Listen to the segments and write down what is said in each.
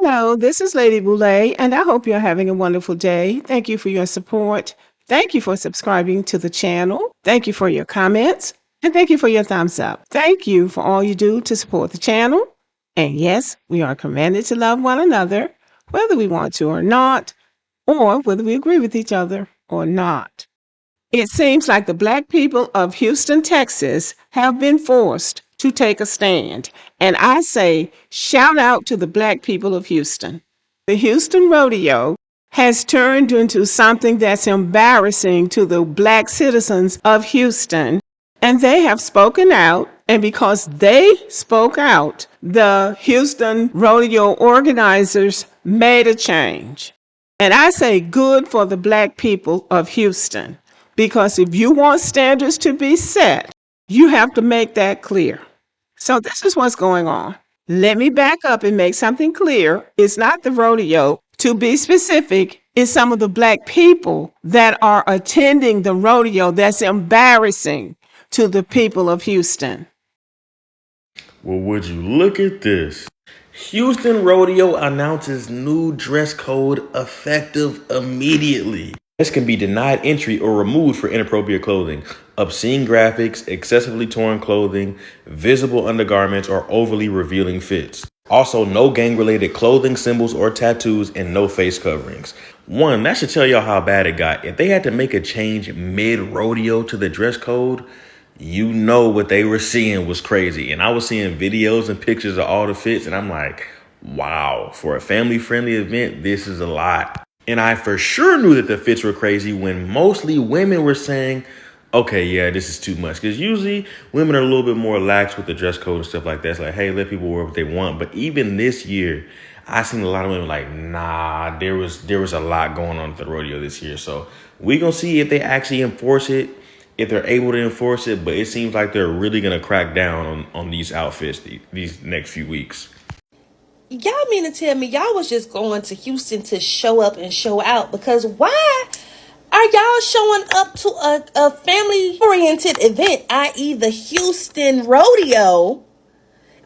Hello, this is Lady Boulay, and I hope you're having a wonderful day. Thank you for your support. Thank you for subscribing to the channel. Thank you for your comments, and thank you for your thumbs up. Thank you for all you do to support the channel. And yes, we are commanded to love one another, whether we want to or not, or whether we agree with each other or not. It seems like the Black people of Houston, Texas have been forced to take a stand. And I say, shout out to the Black people of Houston. The Houston Rodeo has turned into something that's embarrassing to the Black citizens of Houston. And they have spoken out. And because they spoke out, the Houston Rodeo organizers made a change. And I say good for the Black people of Houston. Because if you want standards to be set, you have to make that clear. So this is what's going on. Let me back up and make something clear. It's not the rodeo. To be specific, it's some of the Black people that are attending the rodeo that's embarrassing to the people of Houston. Well, would you look at this? Houston Rodeo announces new dress code effective immediately. This can be denied entry or removed for inappropriate clothing, obscene graphics, excessively torn clothing, visible undergarments, or overly revealing fits. Also, no gang-related clothing, symbols, or tattoos, and no face coverings. One, that should tell y'all how bad it got. If they had to make a change mid-rodeo to the dress code, you know what they were seeing was crazy. And I was seeing videos and pictures of all the fits, and I'm like, wow, for a family-friendly event, this is a lot. And I for sure knew that the fits were crazy when mostly women were saying, okay, yeah, this is too much. Because usually women are a little bit more lax with the dress code and stuff like that. It's like, hey, let people wear what they want. But even this year, I seen a lot of women like, nah, there was a lot going on at the rodeo this year. So we're going to see if they actually enforce it, if they're able to enforce it. But it seems like they're really going to crack down on these outfits these next few weeks. Y'all mean to tell me y'all was just going to Houston to show up and show out? Because why are y'all showing up to a family-oriented event, i.e. the Houston Rodeo,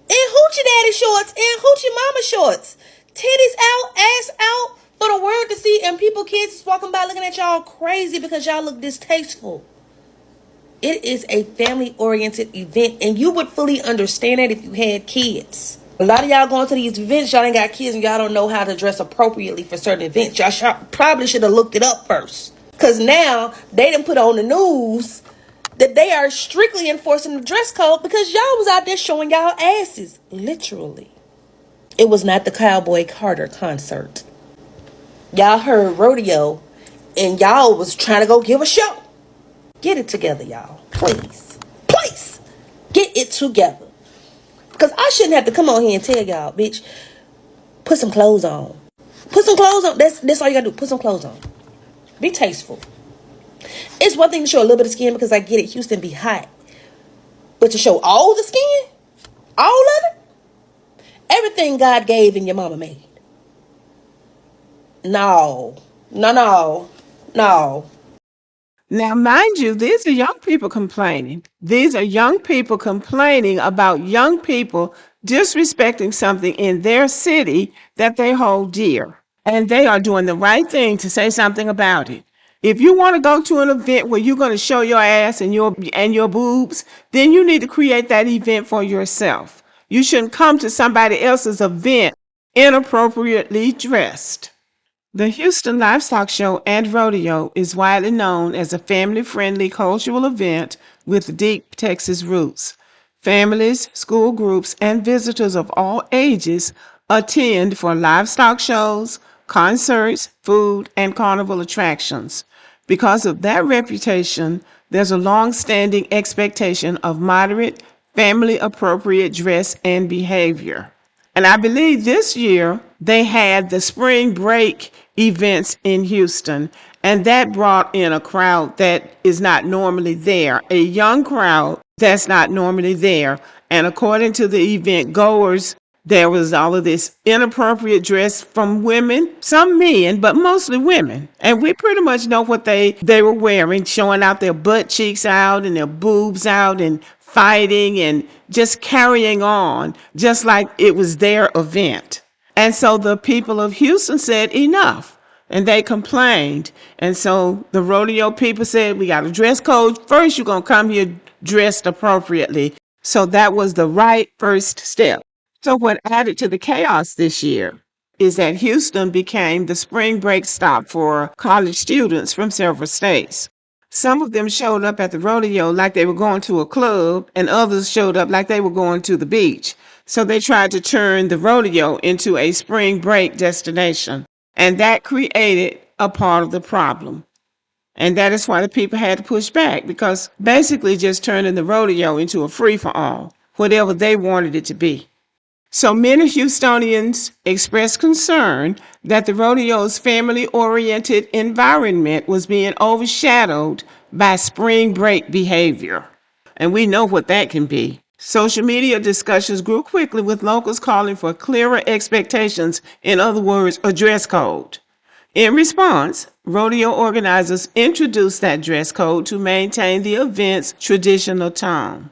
in hoochie daddy shorts and hoochie mama shorts? Titties out, ass out for the world to see, and kids walking by looking at y'all crazy because y'all look distasteful. It is a family-oriented event, and you would fully understand it if you had kids. A lot of y'all going to these events, y'all ain't got kids and y'all don't know how to dress appropriately for certain events. Y'all probably should have looked it up first. Because now they done put on the news that they are strictly enforcing the dress code because y'all was out there showing y'all asses. Literally. It was not the Cowboy Carter concert. Y'all heard rodeo and y'all was trying to go give a show. Get it together, y'all. Please. Please. Get it together. Because I shouldn't have to come on here and tell y'all, bitch, put some clothes on. Put some clothes on. That's all you got to do. Put some clothes on. Be tasteful. It's one thing to show a little bit of skin because I get it. Houston be hot. But to show all the skin, all of it, everything God gave and your mama made. No. No. Now, mind you, these are young people complaining. These are young people complaining about young people disrespecting something in their city that they hold dear. And they are doing the right thing to say something about it. If you want to go to an event where you're going to show your ass and your boobs, then you need to create that event for yourself. You shouldn't come to somebody else's event inappropriately dressed. The Houston Livestock Show and Rodeo is widely known as a family-friendly cultural event with deep Texas roots. Families, school groups, and visitors of all ages attend for livestock shows, concerts, food, and carnival attractions. Because of that reputation, there's a long-standing expectation of moderate, family-appropriate dress and behavior. And I believe this year they had the spring break events in Houston, and that brought in a crowd that is not normally there, a young crowd that's not normally there. And according to the event goers, there was all of this inappropriate dress from women, some men, but mostly women. And we pretty much know what they were wearing, showing out their butt cheeks out and their boobs out and fighting and just carrying on, just like it was their event. And so the people of Houston said enough, and they complained. And so the rodeo people said, we got a dress code. First, you're going to come here dressed appropriately. So that was the right first step. So what added to the chaos this year is that Houston became the spring break stop for college students from several states. Some of them showed up at the rodeo like they were going to a club, and others showed up like they were going to the beach. So they tried to turn the rodeo into a spring break destination, and that created a part of the problem. And that is why the people had to push back, because basically just turning the rodeo into a free-for-all, whatever they wanted it to be. So many Houstonians expressed concern that the rodeo's family-oriented environment was being overshadowed by spring break behavior. And we know what that can be. Social media discussions grew quickly, with locals calling for clearer expectations, in other words, a dress code. In response, rodeo organizers introduced that dress code to maintain the event's traditional tone.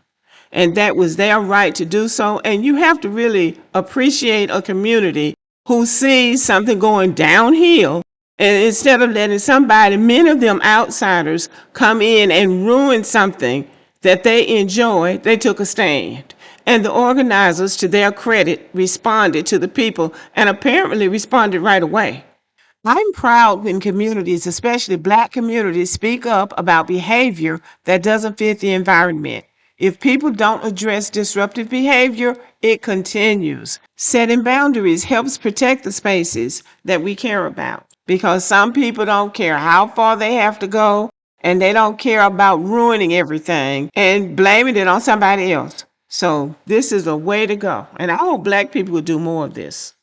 And that was their right to do so. And you have to really appreciate a community who sees something going downhill, and instead of letting somebody, many of them outsiders, come in and ruin something that they enjoy, they took a stand. And the organizers, to their credit, responded to the people, and apparently responded right away. I'm proud when communities, especially Black communities, speak up about behavior that doesn't fit the environment. If people don't address disruptive behavior, it continues. Setting boundaries helps protect the spaces that we care about, because some people don't care how far they have to go, and they don't care about ruining everything and blaming it on somebody else. So this is a way to go, and I hope Black people will do more of this.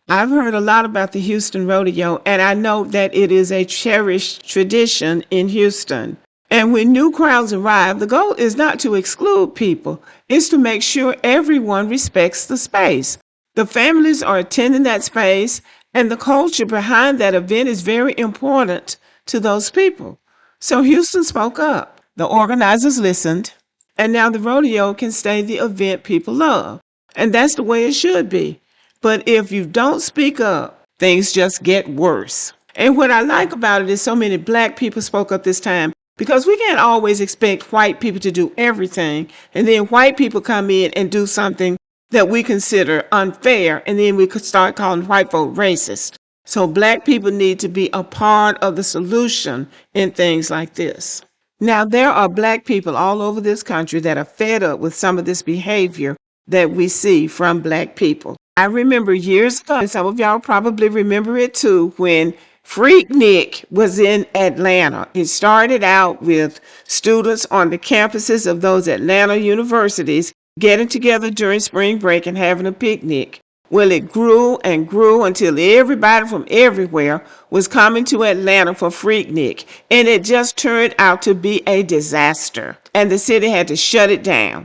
I've heard a lot about the Houston Rodeo, and I know that it is a cherished tradition in Houston. And when new crowds arrive, the goal is not to exclude people, it's to make sure everyone respects the space. The families are attending that space, and the culture behind that event is very important to those people. So Houston spoke up. The organizers listened, and now the rodeo can stay the event people love. And that's the way it should be. But if you don't speak up, things just get worse. And what I like about it is so many Black people spoke up this time, because we can't always expect white people to do everything, and then white people come in and do something that we consider unfair, and then we could start calling white folk racist. So Black people need to be a part of the solution in things like this. Now, there are Black people all over this country that are fed up with some of this behavior that we see from Black people. I remember years ago, and some of y'all probably remember it too, when Freaknik was in Atlanta. It started out with students on the campuses of those Atlanta universities getting together during spring break and having a picnic. Well, it grew and grew until everybody from everywhere was coming to Atlanta for Freaknik, and it just turned out to be a disaster, and the city had to shut it down.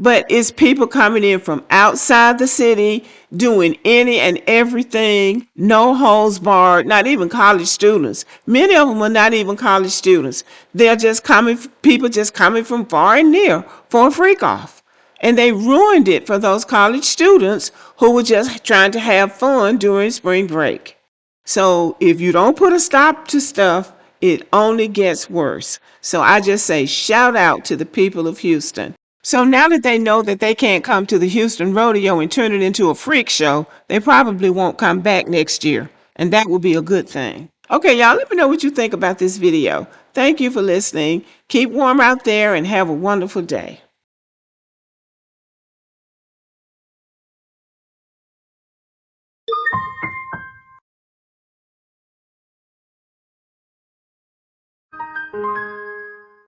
But it's people coming in from outside the city doing any and everything, no holds barred, not even college students. Many of them are not even college students. They're just people just coming from far and near for a freak off. And they ruined it for those college students who were just trying to have fun during spring break. So if you don't put a stop to stuff, it only gets worse. So I just say shout out to the people of Houston. So now that they know that they can't come to the Houston Rodeo and turn it into a freak show, they probably won't come back next year. And that will be a good thing. Okay, y'all, let me know what you think about this video. Thank you for listening. Keep warm out there and have a wonderful day.